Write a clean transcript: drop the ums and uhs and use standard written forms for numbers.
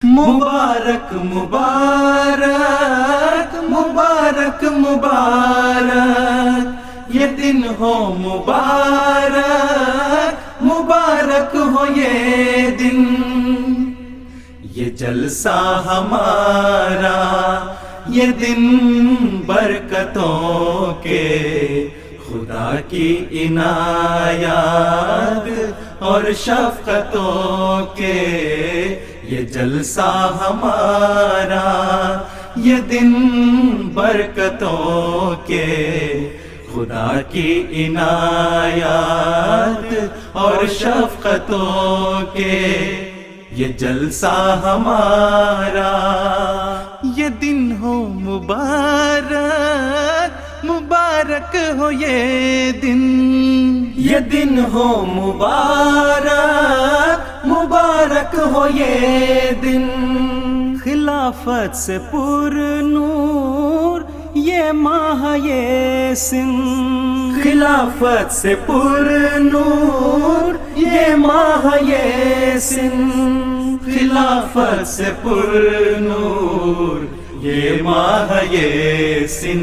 مبارک مبارک مبارک مبارک یہ دن ہو مبارک مبارک ہو یہ دن، یہ جلسہ ہمارا یہ دن برکتوں کے، خدا کی عنایات اور شفقتوں کے، یہ جلسہ ہمارا یہ دن برکتوں کے، خدا کی عنایات اور شفقتوں کے، یہ جلسہ ہمارا یہ دن ہو مبارک مبارک ہو یہ دن، یہ دن ہو مبارک مبارک ہو یہ دن، خلافت سے پر نور یہ ماہ یہ سن، خلافت سے پر نور یہ ماہ یہ سن، خلافت سے پر نور یہ ماہ یہ سن۔